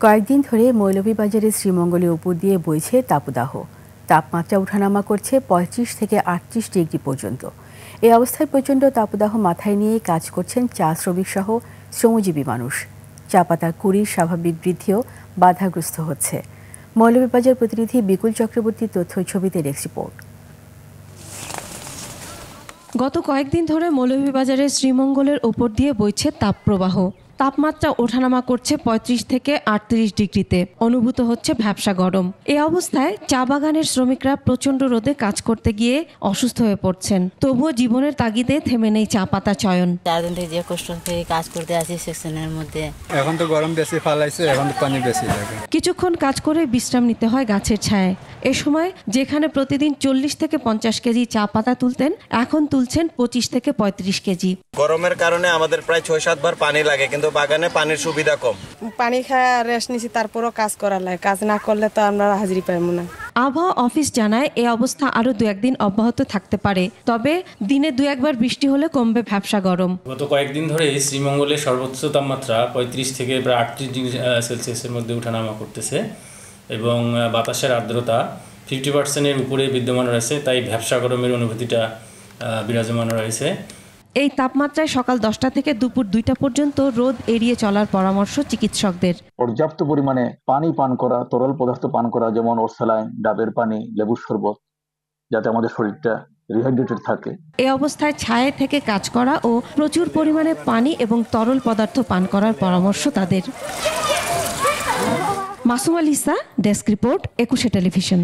কয়েকদিন ধরে মৌলভীবাজারের শ্রীমঙ্গলের উপর দিয়ে বইছে তাপদাহ। তাপমাত্রা ওঠানামা করছে ৩৫ থেকে ৩৮ ডিগ্রি পর্যন্ত। এই অবস্থায় প্রচণ্ড তাপদাহ মাথায় নিয়ে কাজ করছেন চা শ্রমিক সহ শ্রমজীবী মানুষ। চা পাতার কুড়ির স্বাভাবিক বৃদ্ধিও বাধাগ্রস্ত হচ্ছে। মৌলভীবাজার প্রতিনিধি বিকুল চক্রবর্তীর তথ্য ছবিতে ডেস্ক রিপোর্ট। গত কয়েকদিন ধরে মৌলভীবাজারের শ্রীমঙ্গলের ওপর দিয়ে বইছে তাপপ্রবাহ। তাপমাত্রা ওঠানামা করছে ৩৫ থেকে ৩৮ ডিগ্রিতে। অনুভূত হচ্ছে ভ্যাপসা গরম। এই অবস্থায় চা বাগানের শ্রমিকরা প্রচণ্ড রোদে কাজ করতে গিয়ে অসুস্থ হয়ে পড়ছেন। তবুও জীবনের তাগিদে থেমে নেই চা পাতা চয়ন। 4 দিন থেকে যে কষ্ট করে কাজ করতে আসি সেকশনের মধ্যে, এখন তো গরম বেশি ফালাইছে, এখন তো পানি বেশি লাগে। কিছুক্ষণ কাজ করে বিশ্রাম নিতে হয় গাছের ছায়ায়। এ সময় যেখানে প্রতিদিন ৪০ থেকে ৫০ কেজি চা পাতা তুলতেন, এখন তুলছেন ২৫ থেকে ৩৫ কেজি। গরমের কারণে আমাদের প্রায় ৬-৭ বার পানি লাগে, কিন্তু বাগানে পানির সুবিধা কম। পানি খায় রেস্ট নিছি, তারপরও কাজ করা লাগে। কাজ না করলে তো আমরা হাজিরি পাইব না। আবহাওয়া অফিস জানায় এই অবস্থা আরও ২-১ দিন অব্যাহত থাকতে পারে। তবে দিনে ২-১ বার বৃষ্টি হলে কমবে ভ্যাপসা গরম। গত কয়েকদিন ধরে শ্রীমঙ্গলের সর্বোচ্চ তাপমাত্রা ৩৫ থেকে প্রায় ৩৮ ডিগ্রি সেলসিয়াসের মধ্যে ওঠানামা করতেছে এবং বাতাসের আর্দ্রতা 50% উপরে বিদ্যমান রয়েছে। তাই ভ্যাপসা গরমের অনুভূতিটা বিরাজমান রয়েছে। এই তাপমাত্রায় সকাল 10টা থেকে দুপুর 2টা পর্যন্ত রোদ এড়িয়ে চলার পরামর্শ চিকিৎসকদের। পর্যাপ্ত পরিমাণে পানি পান করা, তরল পদার্থ পান করা, যেমন ওরসালাইন, ডাবের পানি, লেবুর শরবত, যাতে আমাদের শরীরটা রিহাইড্রেটেড থাকে। এই অবস্থায় ছায়া থেকে কাজ করা ও প্রচুর পরিমাণে পানি এবং তরল পদার্থ পান করার পরামর্শ তাদের। Masuma Lisa, desk report, 21 television.